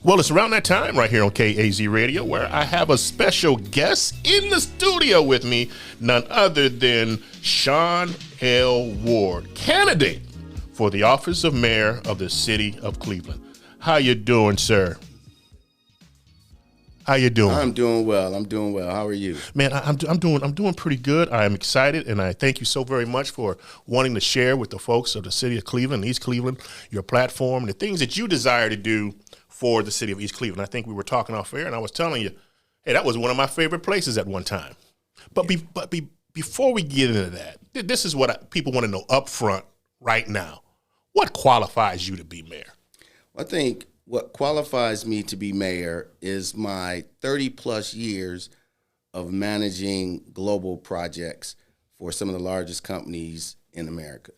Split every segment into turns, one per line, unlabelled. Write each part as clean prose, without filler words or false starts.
Well, it's around that time right here on KAZ Radio where I have a special guest in the studio with me, none other than Sean L. Ward, candidate for the office of mayor of the city of Cleveland. How you doing, sir? How you doing?
I'm doing well. How are you?
Man, I'm doing pretty good. I am excited, and I thank you so very much for wanting to share with the folks of the city of Cleveland, East Cleveland, your platform, and the things that you desire to do for the city of East Cleveland. I think we were talking off air, and I was telling you, hey, that was one of my favorite places at one time. But before we get into that, this is what people want to know up front right now. What qualifies you to be mayor?
I think what qualifies me to be mayor is my 30-plus years of managing global projects for some of the largest companies in America.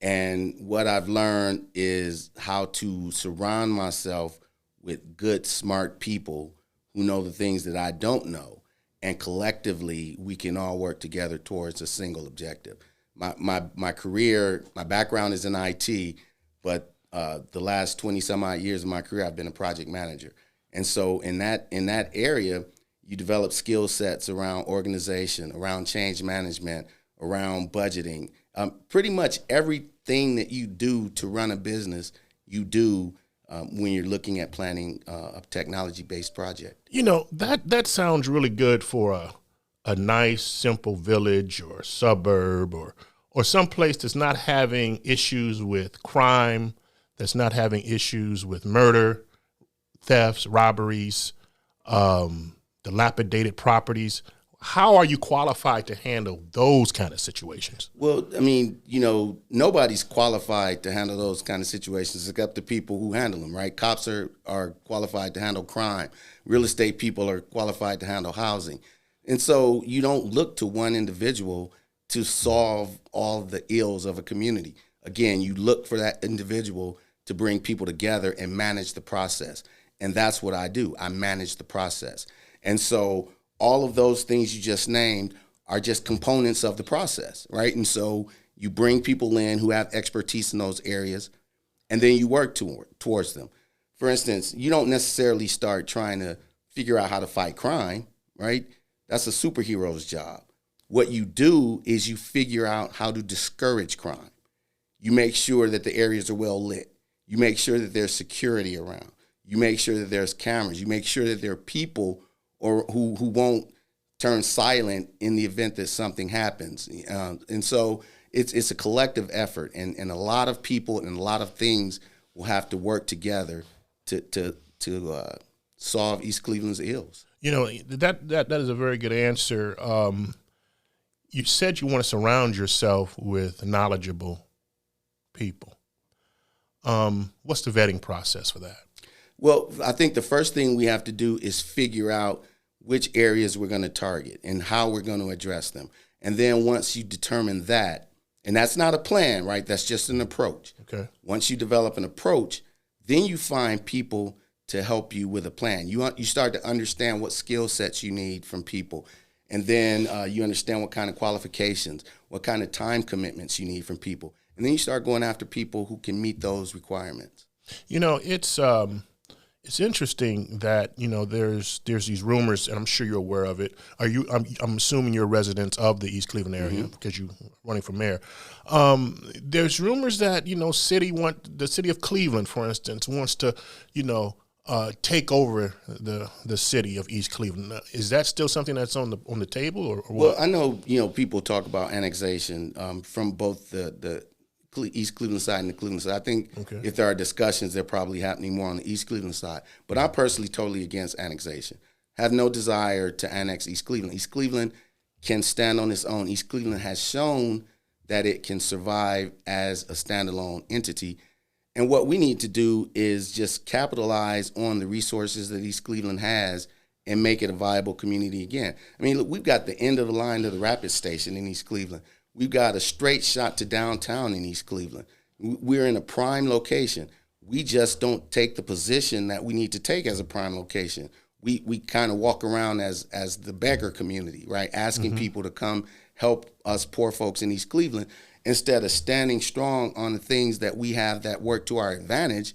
And what I've learned is how to surround myself with good, smart people who know the things that I don't know. And collectively, we can all work together towards a single objective. My career, my background is in IT, but the last 20 some odd years of my career, I've been a project manager. And so in that area, you develop skill sets around organization, around change management, around budgeting. Pretty much everything that you do to run a business, you do when you're looking at planning a technology-based project.
You know, that sounds really good for a nice, simple village or suburb or some place that's not having issues with crime, that's not having issues with murder, thefts, robberies, dilapidated properties. How are you qualified to handle those kind of situations?
Well, I mean, nobody's qualified to handle those kind of situations except the people who handle them, right? Cops are qualified to handle crime. Real estate people are qualified to handle housing. And so you don't look to one individual to solve all the ills of a community. Again, you look for that individual to bring people together and manage the process. And that's what I do. I manage the process. And so all of those things you just named are just components of the process, right? And so you bring people in who have expertise in those areas, and then you work towards them. For instance, you don't necessarily start trying to figure out how to fight crime, right? That's a superhero's job. What you do is you figure out how to discourage crime. You make sure that the areas are well lit. You make sure that there's security around. You make sure that there's cameras. You make sure that there are people who won't turn silent in the event that something happens. And so it's a collective effort, and a lot of people and a lot of things will have to work together to solve East Cleveland's ills.
You know, that is a very good answer. You said you want to surround yourself with knowledgeable people. What's the vetting process for that?
Well, I think the first thing we have to do is figure out which areas we're going to target and how we're going to address them. And then once you determine that, and that's not a plan, right? That's just an approach. Okay. Once you develop an approach, then you find people to help you with a plan. You start to understand what skill sets you need from people. And then you understand what kind of qualifications, what kind of time commitments you need from people. And then you start going after people who can meet those requirements.
You know, it's interesting that, there's these rumors, and I'm sure you're aware of it. I'm assuming you're a resident of the East Cleveland area because you're running for mayor. There's rumors that, the city of Cleveland, for instance, wants to, take over the city of East Cleveland. Is that still something that's on the table, or what?
Well, I know, people talk about annexation from both the East Cleveland side and the Cleveland side. I think if there are discussions, they're probably happening more on the East Cleveland side. But I'm personally totally against annexation. Have no desire to annex East Cleveland. East Cleveland can stand on its own. East Cleveland has shown that it can survive as a standalone entity. And what we need to do is just capitalize on the resources that East Cleveland has and make it a viable community again. I mean, look, we've got the end of the line to the Rapid Station in East Cleveland. We've got a straight shot to downtown in East Cleveland. We're in a prime location. We just don't take the position that we need to take as a prime location. We kind of walk around as the beggar community, right? Asking people to come help us poor folks in East Cleveland instead of standing strong on the things that we have that work to our advantage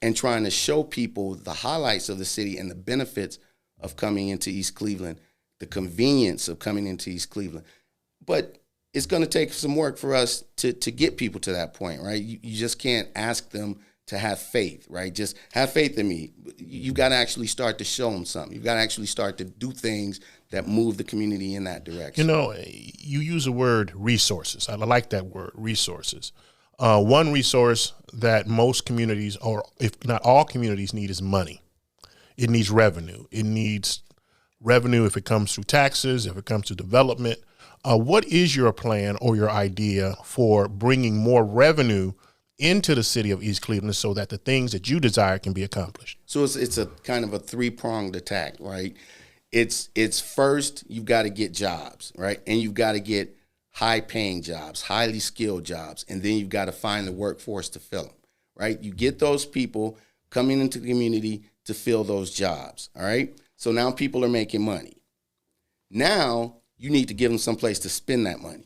and trying to show people the highlights of the city and the benefits of coming into East Cleveland, the convenience of coming into East Cleveland. But it's going to take some work for us to get people to that point, right? You just can't ask them to have faith, right? Just have faith in me. You got to actually start to show them something. You got to actually start to do things that move the community in that direction.
You know, you use the word resources. I like that word, resources. One resource that most communities, or if not all communities, need is money. It needs revenue. It needs revenue if it comes through taxes, if it comes to development. What is your plan or your idea for bringing more revenue into the city of East Cleveland so that the things that you desire can be accomplished?
So it's a kind of a three-pronged attack, right? It's first, you've got to get jobs, right? And you've got to get high-paying jobs, highly skilled jobs, and then you've got to find the workforce to fill them, right? You get those people coming into the community to fill those jobs, all right? So now people are making money. Now you need to give them some place to spend that money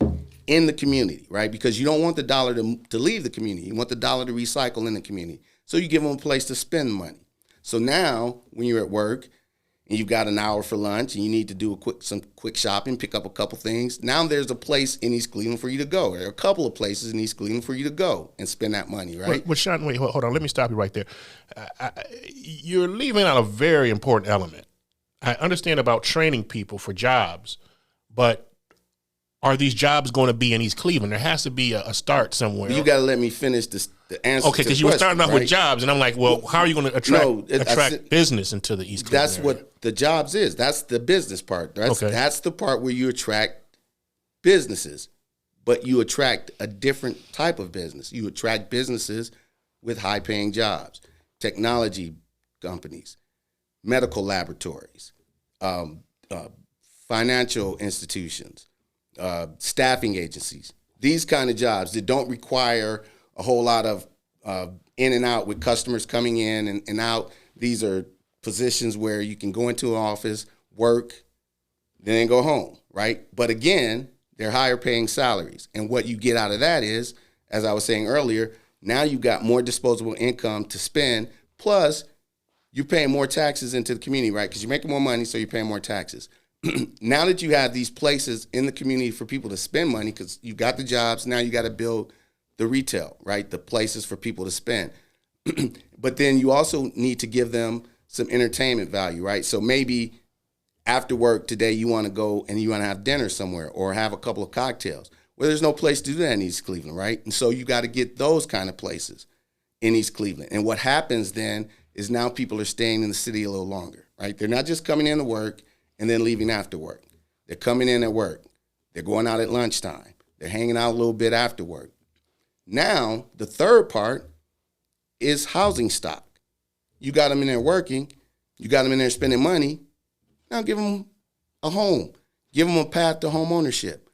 in the community, right? Because you don't want the dollar to leave the community. You want the dollar to recycle in the community. So you give them a place to spend money. So now when you're at work and you've got an hour for lunch and you need to do some quick shopping, pick up a couple things, now there's a place in East Cleveland for you to go. There are a couple of places in East Cleveland for you to go and spend that money, right?
Well, Sean, wait, hold on. Let me stop you right there. You're leaving out a very important element. I understand about training people for jobs, but are these jobs going to be in East Cleveland? There has to be a start somewhere.
You got to let me finish the answer.
Okay, because you were starting off with jobs, and I'm like, well, how are you going to attract business into the East Cleveland
That's
area?
what the jobs is. That's the business part. That's the part where you attract businesses, but you attract a different type of business. You attract businesses with high-paying jobs, technology companies, medical laboratories, financial institutions, staffing agencies, these kind of jobs that don't require a whole lot of in and out with customers coming in and out. These are positions where you can go into an office, work, then go home, right? But again, they're higher paying salaries. And what you get out of that is, as I was saying earlier, now you've got more disposable income to spend, plus you're paying more taxes into the community, right? Because you're making more money, so you're paying more taxes. Now that you have these places in the community for people to spend money, because you've got the jobs, now you got to build the retail, right? The places for people to spend. But then you also need to give them some entertainment value, right? So maybe after work today, you want to go and you want to have dinner somewhere or have a couple of cocktails. Well, there's no place to do that in East Cleveland, right? And so you got to get those kind of places in East Cleveland. And what happens then is now people are staying in the city a little longer, right? They're not just coming in to work and then leaving after work. They're coming in at work. They're going out at lunchtime. They're hanging out a little bit after work. Now, the third part is housing stock. You got them in there working. You got them in there spending money. Now give them a home. Give them a path to home ownership.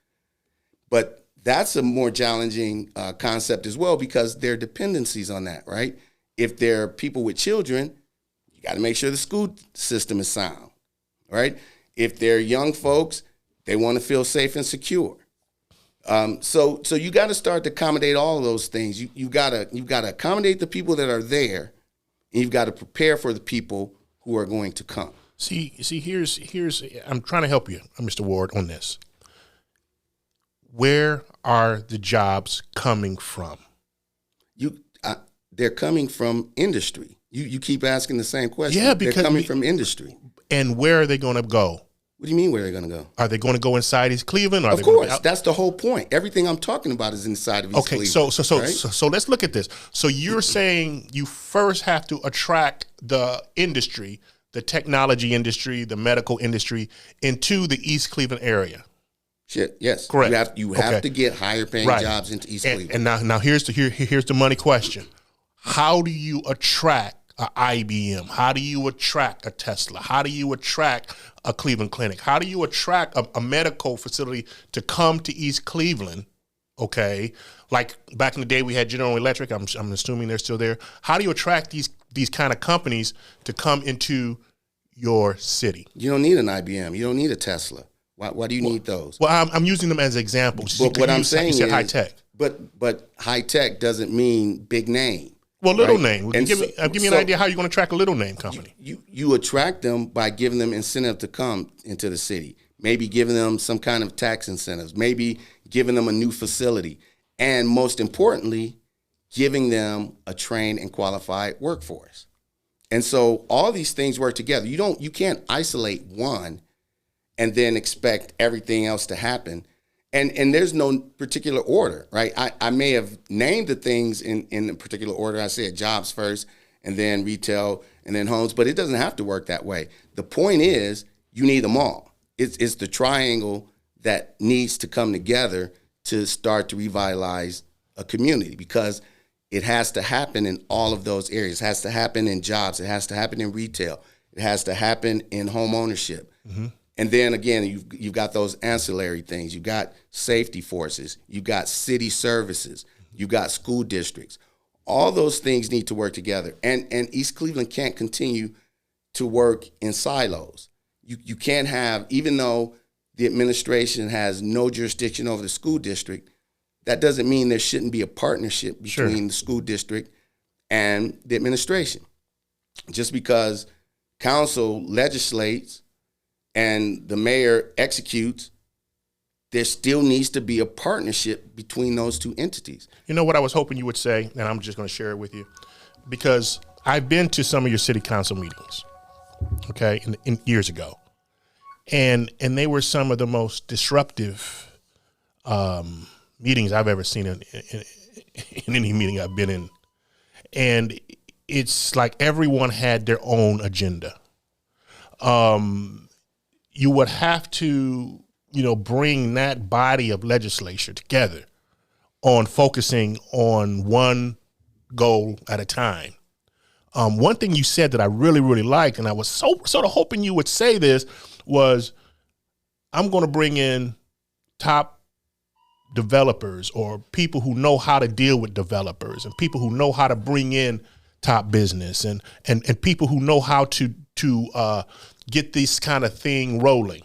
But that's a more challenging concept as well, because there are dependencies on that, right? If there are people with children, you got to make sure the school system is sound, right? If they're young folks, they want to feel safe and secure. So you got to start to accommodate all of those things. You got to accommodate the people that are there, and you've got to prepare for the people who are going to come.
See, here's I'm trying to help you, Mr. Ward, on this. Where are the jobs coming from?
They're coming from industry. You keep asking the same question.
Yeah, because
they're coming from industry.
And where are they going to go?
What do you mean where are they going to go?
Are they going to go inside East Cleveland?
Of course, that's the whole point. Everything I'm talking about is inside of East Cleveland.
Okay, so let's look at this. So you're saying you first have to attract the industry, the technology industry, the medical industry into the East Cleveland area.
Shit, yes.
Correct.
You have to get higher paying jobs into East Cleveland.
And now here's the money question. How do you attract an IBM? How do you attract a Tesla? How do you attract a Cleveland Clinic? How do you attract a medical facility to come to East Cleveland? Okay, like back in the day we had General Electric. I'm assuming they're still there. How do you attract these kind of companies to come into your city?
You don't need an IBM. You don't need a Tesla. Why do you need those?
Well, I'm using them as examples.
But what I'm saying is
high tech.
But high tech doesn't mean big name.
Well, little
right?
name.
And
Give me an idea how you're going to attract a little name company.
You attract them by giving them incentive to come into the city. Maybe giving them some kind of tax incentives. Maybe giving them a new facility. And most importantly, giving them a trained and qualified workforce. And so all these things work together. You can't isolate one and then expect everything else to happen. And there's no particular order, right? I may have named the things in a particular order. I said jobs first, and then retail, and then homes, but it doesn't have to work that way. The point is, you need them all. It's the triangle that needs to come together to start to revitalize a community, because it has to happen in all of those areas. It has to happen in jobs. It has to happen in retail. It has to happen in home ownership. Mm-hmm. And then again, you've got those ancillary things. You've got safety forces. You've got city services. You've got school districts. All those things need to work together. And East Cleveland can't continue to work in silos. You can't have, even though the administration has no jurisdiction over the school district, that doesn't mean there shouldn't be a partnership between the school district and the administration. Just because council legislates and the mayor executes, there still needs to be a partnership between those two entities.
You know what I was hoping you would say, and I'm just going to share it with you, because I've been to some of your city council meetings, okay, in years ago, and they were some of the most disruptive meetings I've ever seen in any meeting I've been in, and it's like everyone had their own agenda. You would have to, bring that body of legislature together on focusing on one goal at a time. One thing you said that I really, really liked, and I was sort of hoping you would say this, was I'm going to bring in top developers or people who know how to deal with developers and people who know how to bring in top business and people who know how to get this kind of thing rolling,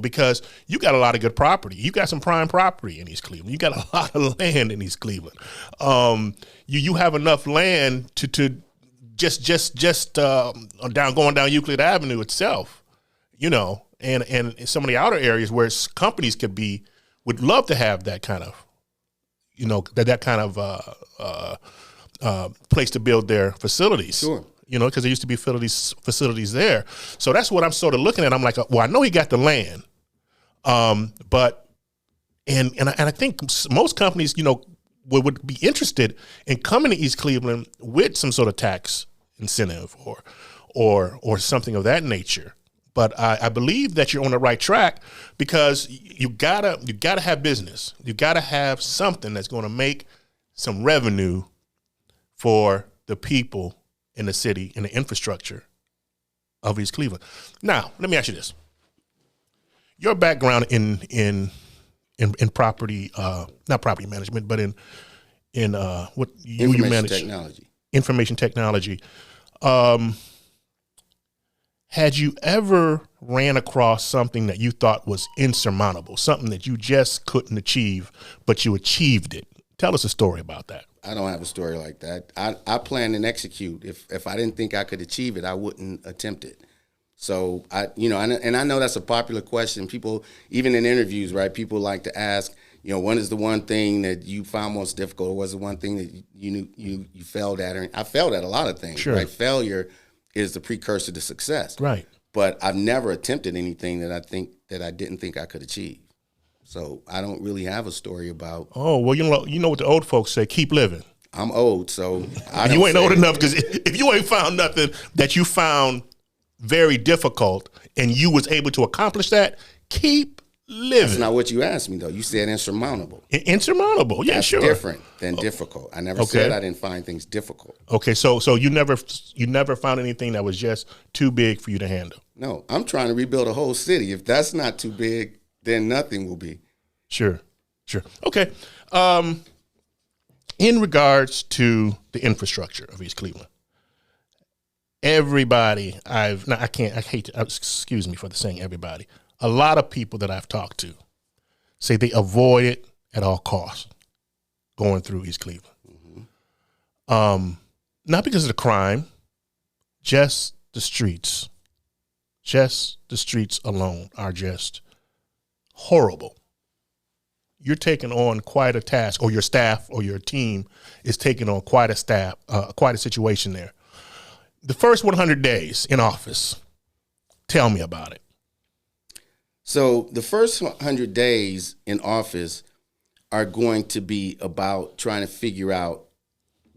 because you got a lot of good property. You got some prime property in East Cleveland. You got a lot of land in East Cleveland. You have enough land to just going down Euclid Avenue itself, and some of the outer areas where companies would love to have that kind of, that kind of place to build their facilities. Sure. Because there used to be facilities there. So that's what I'm sort of looking at. I'm like, well, I know he got the land, but I think most companies, would be interested in coming to East Cleveland with some sort of tax incentive or something of that nature. But I believe that you're on the right track, because you gotta have business. You gotta have something that's going to make some revenue for the people in the city and the infrastructure of East Cleveland. Now, let me ask you this: your background in property, not property management, but in what you manage,
technology,
information technology. Had you ever ran across something that you thought was insurmountable, something that you just couldn't achieve, but you achieved it? Tell us a story about that.
I don't have a story like that. I plan and execute. If I didn't think I could achieve it, I wouldn't attempt it. So I know that's a popular question. People, even in interviews, right? People like to ask, when is the one thing that you found most difficult, or was the one thing that you failed at? Or I failed at a lot of things. Sure. Right? Failure is the precursor to success.
Right.
But I've never attempted anything that I didn't think I could achieve. So I don't really have a story about.
Oh, well, you know what the old folks say: keep living.
I'm old, so
you ain't old enough, because if you ain't found nothing that you found very difficult and you was able to accomplish that, keep living.
That's not what you asked me, though. You said insurmountable.
Insurmountable, yeah,
That's
sure.
different than difficult. I never said I didn't find things difficult.
Okay, so you never found anything that was just too big for you to handle.
No, I'm trying to rebuild a whole city. If that's not too big, then nothing will be.
Sure. Okay. In regards to the infrastructure of East Cleveland, everybody excuse me for the saying everybody, a lot of people that I've talked to say they avoid it at all costs going through East Cleveland. Mm-hmm. not because of the crime, just the streets. Just the streets alone are just horrible. You're taking on quite a task, or your staff or your team is taking on quite a situation there. The first 100 days in office, tell me about it.
So the first 100 days in office are going to be about trying to figure out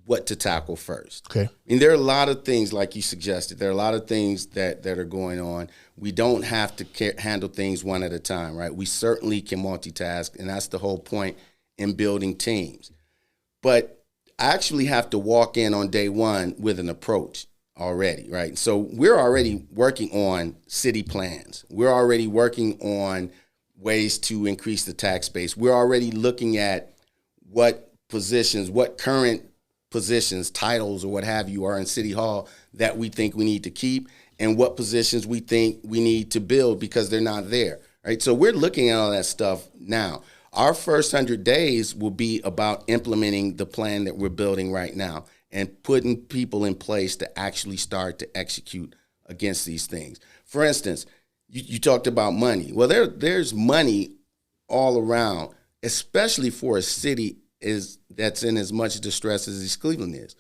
what to tackle first.
Okay.
I mean, there are a lot of things, like you suggested, there are a lot of things that are going on. We don't have to handle things one at a time, right? We certainly can multitask, and that's the whole point in building teams. But I actually have to walk in on day one with an approach already, right? So we're already working on city plans. We're already working on ways to increase the tax base. We're already looking at what current positions, titles, or what have you are in City Hall that we think we need to keep, and what positions we think we need to build because they're not there, right? So we're looking at all that stuff now. Our first 100 days will be about implementing the plan that we're building right now and putting people in place to actually start to execute against these things. For instance, you talked about money. Well, there's money all around, especially for a city that's in as much distress as East Cleveland is.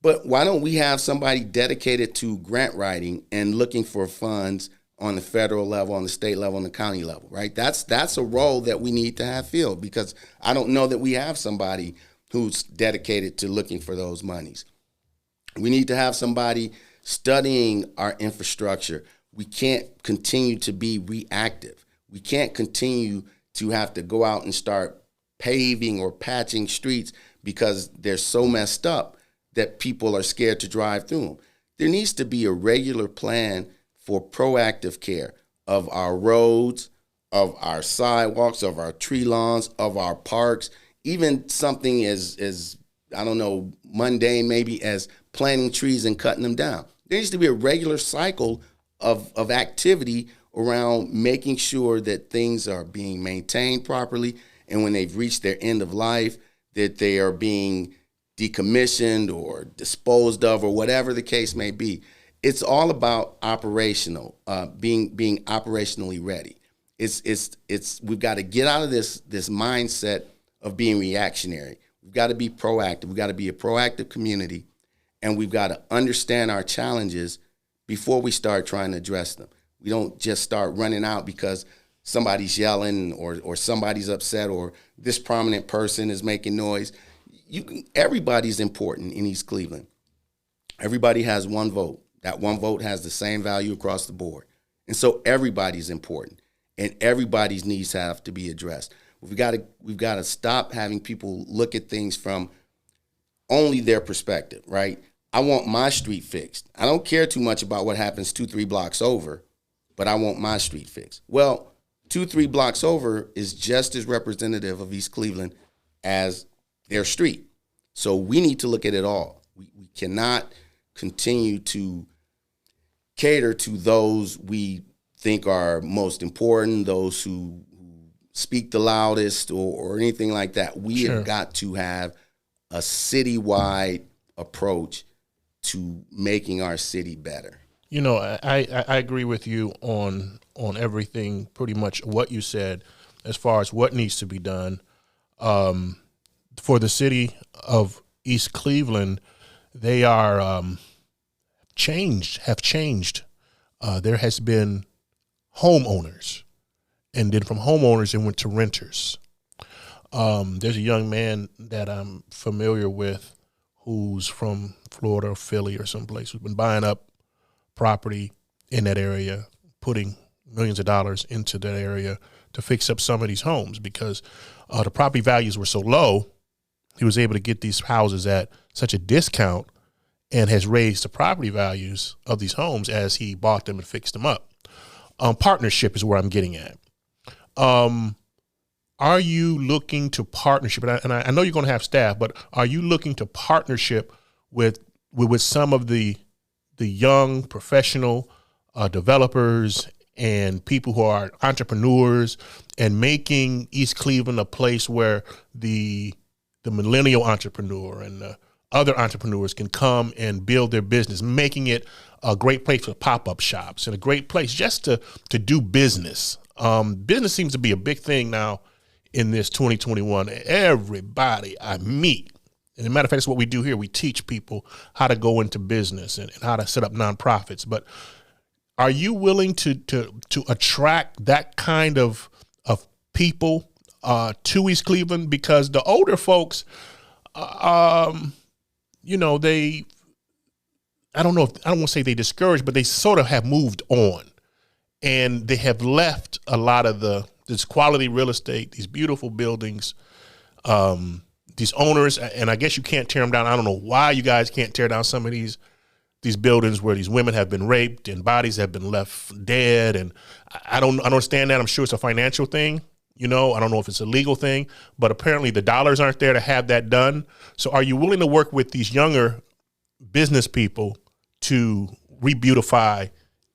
But why don't we have somebody dedicated to grant writing and looking for funds on the federal level, on the state level, on the county level, right? That's a role that we need to have filled, because I don't know that we have somebody who's dedicated to looking for those monies. We need to have somebody studying our infrastructure. We can't continue to be reactive. We can't continue to have to go out and start paving or patching streets because they're so messed up that people are scared to drive through them. There needs to be a regular plan for proactive care of our roads, of our sidewalks, of our tree lawns, of our parks, even something as I don't know, mundane maybe as planting trees and cutting them down. There needs to be a regular cycle of activity around making sure that things are being maintained properly, and when they've reached their end of life, that they are being decommissioned or disposed of, or whatever the case may be. It's all about operational, being operationally ready. It's we've got to get out of this mindset of being reactionary. We've got to be proactive. We've got to be a proactive community, and we've got to understand our challenges before we start trying to address them. We don't just start running out because somebody's yelling or somebody's upset or this prominent person is making noise. Everybody's important in East Cleveland. Everybody has one vote. That one vote has the same value across the board. And so everybody's important, and everybody's needs have to be addressed. We've got to stop having people look at things from only their perspective, right? I want my street fixed. I don't care too much about what happens 2-3 blocks over, but I want my street fixed. Well, 2-3 blocks over is just as representative of East Cleveland as their street. So we need to look at it all. We cannot continue to cater to those we think are most important, those who speak the loudest or anything like that. We have got to have a citywide approach to making our city better.
You know, I agree with you on everything, pretty much what you said, as far as what needs to be done. For the city of East Cleveland, they have changed. There has been homeowners, and then from homeowners it went to renters. There's a young man that I'm familiar with who's from Florida or Philly or someplace, who's been buying up property in that area, putting millions of dollars into that area to fix up some of these homes because the property values were so low. He was able to get these houses at such a discount and has raised the property values of these homes as he bought them and fixed them up. Partnership is where I'm getting at. Are you looking to partnership? And I know you're going to have staff, but are you looking to partnership with some of the young professional developers and people who are entrepreneurs and making East Cleveland a place where the millennial entrepreneur and the other entrepreneurs can come and build their business, making it a great place for pop-up shops and a great place just to do business. Business seems to be a big thing now in this 2021. Everybody I meet, and as a matter of fact, that's what we do here. We teach people how to go into business and how to set up nonprofits. But are you willing to attract that kind of people to East Cleveland? Because the older folks, you know, I don't want to say they discouraged, but they sort of have moved on, and they have left a lot of this quality real estate, these beautiful buildings, these owners, and I guess you can't tear them down. I don't know why you guys can't tear down some of these buildings where these women have been raped and bodies have been left dead, and I don't understand that. I'm sure it's a financial thing. You know, I don't know if it's a legal thing, but apparently the dollars aren't there to have that done. So are you willing to work with these younger business people to re-beautify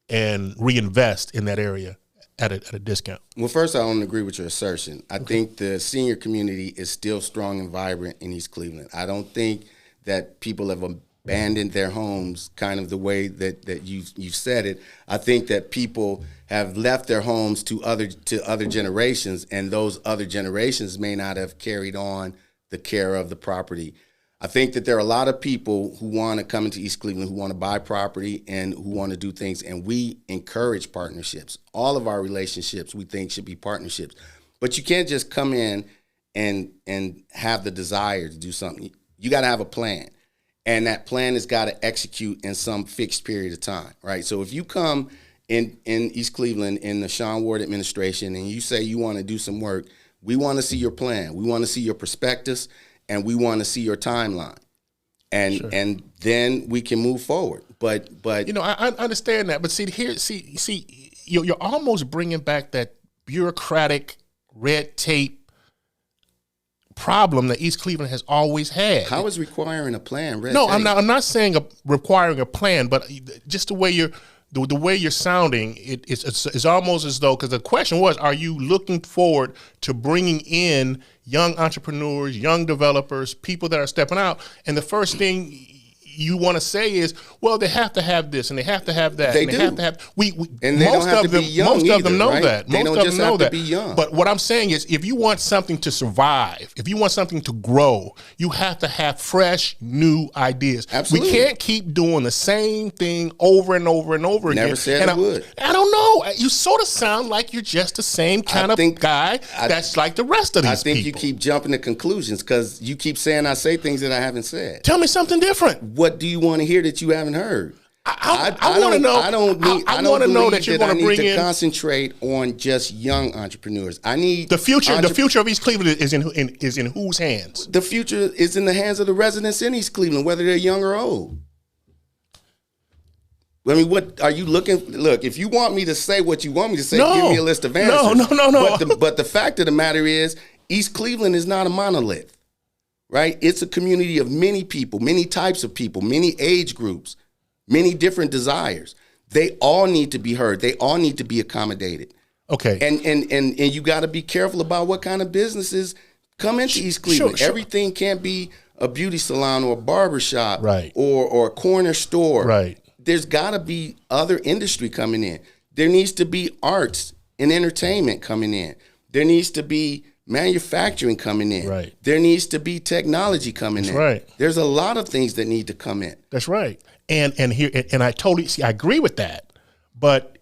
and reinvest in that area at a discount?
Well, first, I don't agree with your assertion. I think the senior community is still strong and vibrant in East Cleveland. I don't think that people have abandoned their homes kind of the way that you've said it. I think that people have left their homes to other generations, and those other generations may not have carried on the care of the property. I think that there are a lot of people who want to come into East Cleveland, who want to buy property and who want to do things, and we encourage partnerships. All of our relationships we think should be partnerships. But you can't just come in and have the desire to do something. You got to have a plan, and that plan has got to execute in some fixed period of time, right? So if you come in East Cleveland in the Sean Ward administration and you say you want to do some work, we want to see your plan. We want to see your prospectus, and we want to see your timeline, and then we can move forward. But
you know, I understand that. But see, you're almost bringing back that bureaucratic red tape problem that East Cleveland has always had.
How is requiring a plan red
No,
tape?
I'm not saying requiring a plan, but just the way you're sounding, it's almost as though, because the question was, are you looking forward to bringing in young entrepreneurs, young developers, people that are stepping out? And the first thing you want to say is, well, they have to have this and they have to have that.
They
and
do.
they have to have.
And they don't have to be young
Most of them
either,
know
right?
that.
They
Most
don't
of
just
them know
have to
that.
be young.
But what I'm saying is, if you want something to survive, if you want something to grow, you have to have fresh, new ideas.
Absolutely.
We can't keep doing the same thing over and over and over again.
Never said I would.
I don't know. You sort of sound like you're just the same kind of guy that's like the rest of these people.
I think you keep jumping to conclusions because you keep saying I say things that I haven't said.
Tell me something different.
What do you want to hear that you haven't heard?
I want to know. I want to know that you're going to bring in.
Concentrate on just young entrepreneurs. I need
the future. The future of East Cleveland is in whose hands?
The future is in the hands of the residents in East Cleveland, whether they're young or old. I mean, what are you looking? Look, if you want me to say what you want me to say, give me a list of answers.
No.
But the fact of the matter is, East Cleveland is not a monolith, right? It's a community of many people, many types of people, many age groups, many different desires. They all need to be heard. They all need to be accommodated.
Okay.
And you got to be careful about what kind of businesses come into East Cleveland.
Sure.
Everything can't be a beauty salon or a barber shop,
right,
or a corner store.
Right.
There's got to be other industry coming in. There needs to be arts and entertainment coming in. There needs to be manufacturing coming in.
Right.
There needs to be technology coming in.
Right.
There's a lot of things that need to come in.
That's right. And I totally see. I agree with that. But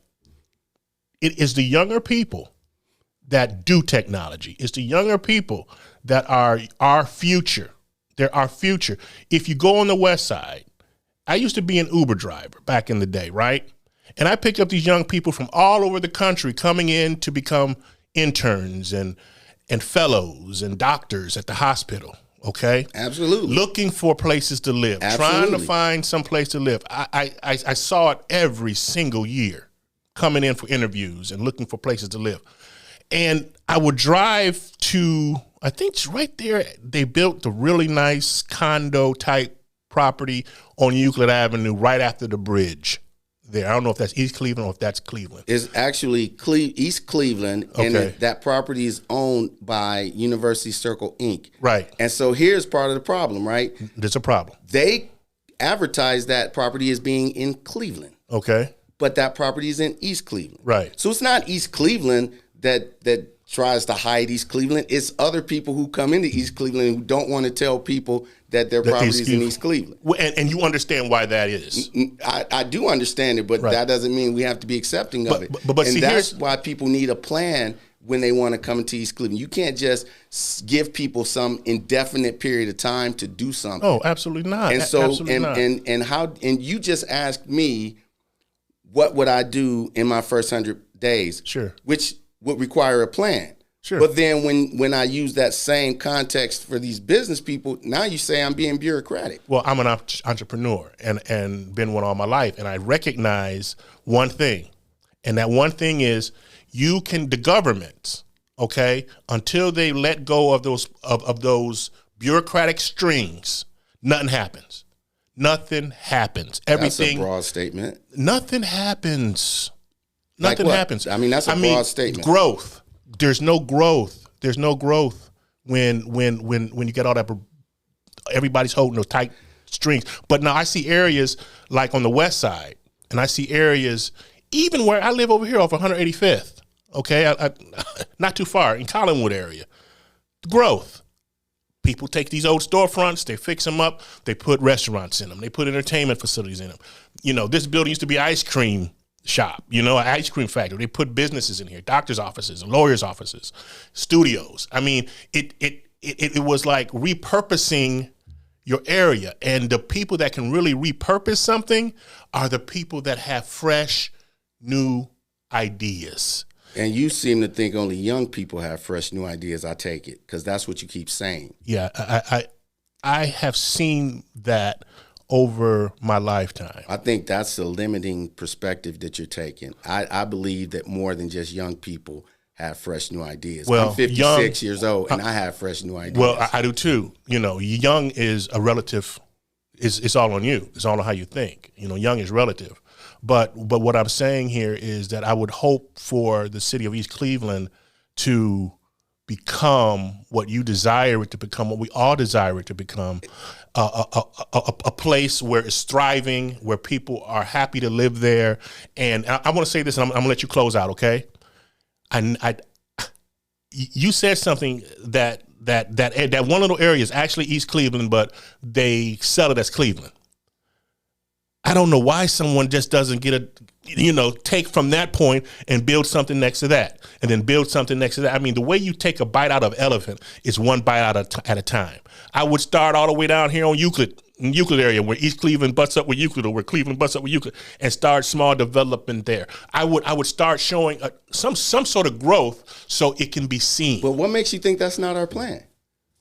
it is the younger people that do technology. It's the younger people that are our future. They're our future. If you go on the West Side, I used to be an Uber driver back in the day, right? And I picked up these young people from all over the country coming in to become interns and fellows and doctors at the hospital, okay?
Absolutely.
Looking for places to live,
Absolutely.
trying to find some place to live. I saw it every single year, coming in for interviews and looking for places to live. And I would drive to, I think it's right there, they built the really nice condo type property on Euclid Avenue right after the bridge. there. I don't know if that's East Cleveland or if that's Cleveland.
It's actually East Cleveland, and that property is owned by University Circle Inc.
Right.
And so here's part of the problem, right?
There's a problem.
They advertise that property as being in Cleveland.
Okay.
But that property is in East Cleveland.
Right.
So it's not East Cleveland that tries to hide East Cleveland. It's other people who come into East Cleveland who don't want to tell people that their property is in East Cleveland.
Well, and you understand why that is.
I do understand it, but that doesn't mean we have to be accepting of it.
But
and
see,
that's why people need a plan when they want to come into East Cleveland. You can't just give people some indefinite period of time to do something.
Oh, absolutely not.
And so,
absolutely not.
And you just asked me, what would I do in my first 100 days?
Sure.
Which would require a plan.
Sure.
But then when I use that same context for these business people, now you say I'm being bureaucratic.
Well, I'm an entrepreneur and been one all my life, and I recognize one thing, and that one thing is the government, okay, until they let go of those bureaucratic strings, nothing happens. Nothing happens. Everything.
That's a broad statement.
Nothing happens.
Like
Nothing
what?
happens.
I mean, that's a broad statement.
Growth. There's no growth. There's no growth when you get all that. Everybody's holding those tight strings. But now I see areas like on the west side, and I see areas even where I live over here off 185th. Okay, I not too far in Collinwood area. Growth. People take these old storefronts, they fix them up, they put restaurants in them, they put entertainment facilities in them. You know, this building used to be an ice cream shop, an ice cream factory. They put businesses in here, doctors' offices, lawyers' offices, studios. I mean, it was like repurposing your area. And the people that can really repurpose something are the people that have fresh, new ideas.
And you seem to think only young people have fresh new ideas, I take it, because that's what you keep saying.
Yeah, I have seen that over my lifetime.
I think that's the limiting perspective that you're taking. I believe that more than just young people have fresh new ideas.
Well,
I'm 56 years old, and I have fresh new ideas.
Well, I do too. Young is a relative. It's all on you. It's all on how you think. Young is relative. But what I'm saying here is that I would hope for the city of East Cleveland to become what you desire it to become, what we all desire it to become, a place where it's thriving, where people are happy to live there. And I want to say this, and I'm going to let you close out, okay? You said something that one little area is actually East Cleveland, but they sell it as Cleveland. I don't know why someone just doesn't get take from that point and build something next to that, and then build something next to that. I mean, the way you take a bite out of elephant is one bite out at a time. I would start all the way down here on Euclid area, where East Cleveland butts up with Euclid, or where Cleveland butts up with Euclid, and start small development there. I would start showing some sort of growth so it can be seen.
But what makes you think that's not our plan?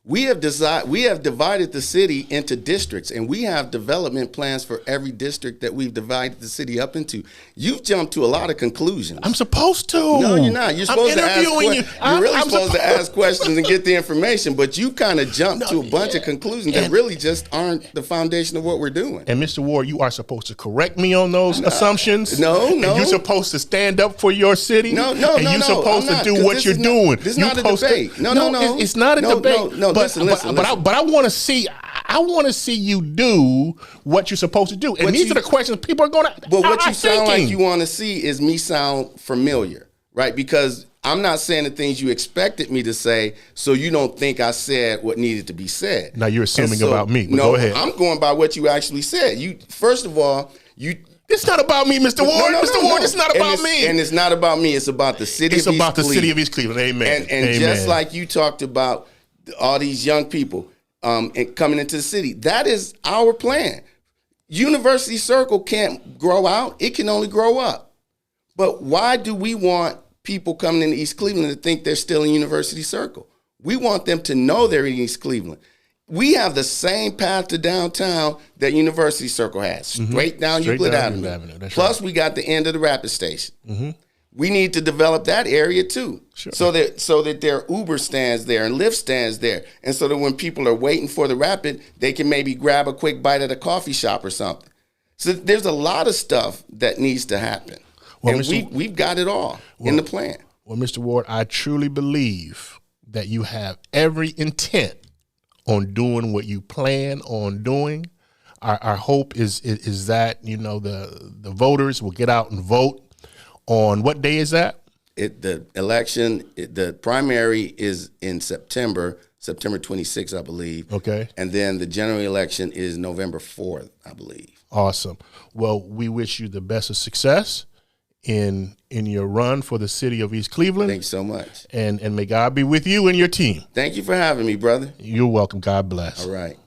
We have divided the city into districts, and we have development plans for every district that we've divided the city up into. You've jumped to a lot of conclusions.
I'm supposed to.
No, you're not. You're supposed to ask questions. You're really supposed to ask questions and get the information, but you kind of jumped to a bunch of conclusions that really just aren't the foundation of what we're doing.
And Mr. Ward, you are supposed to correct me on those assumptions.
No.
And you're supposed to stand up for your city.
No.
And you're supposed to do what you're doing.
This is not a debate. No.
It's not a debate.
No. Listen.
But I want to see. I want to see you do what you're supposed to do. And these are the questions people are going to.
But what you sound like you want to see is me sound familiar, right? Because I'm not saying the things you expected me to say, so you don't think I said what needed to be said.
Now you're assuming about me. But go ahead.
I'm going by what you actually said. First of all,
It's not about me, Mr. Ward. Mr. Ward, it's not about me.
And it's not about me. It's about the city of East Cleveland. It's about the
city of East Cleveland. Amen.
And just like you talked about all these young people and coming into the city, that is our plan. University Circle can't grow out. It can only grow up. But why do we want people coming into East Cleveland to think they're still in University Circle? We want them to know they're in East Cleveland. We have the same path to downtown that University Circle has, straight down Euclid Avenue. Plus, we got the end of the rapid station. Mm-hmm. We need to develop that area too, so that there are Uber stands there and Lyft stands there, and so that when people are waiting for the rapid, they can maybe grab a quick bite at a coffee shop or something. So there's a lot of stuff that needs to happen.
Well,
and we've got it all in the plan.
Well, Mr. Ward, I truly believe that you have every intent on doing what you plan on doing. Our hope is that, the voters will get out and vote on what day is that?
The primary is in September 26th, I believe.
Okay.
And then the general election is November 4th, I believe.
Awesome. Well, we wish you the best of success in your run for the city of East Cleveland.
Thanks so much.
And may God be with you and your team.
Thank you for having me, brother.
You're welcome. God bless.
All right.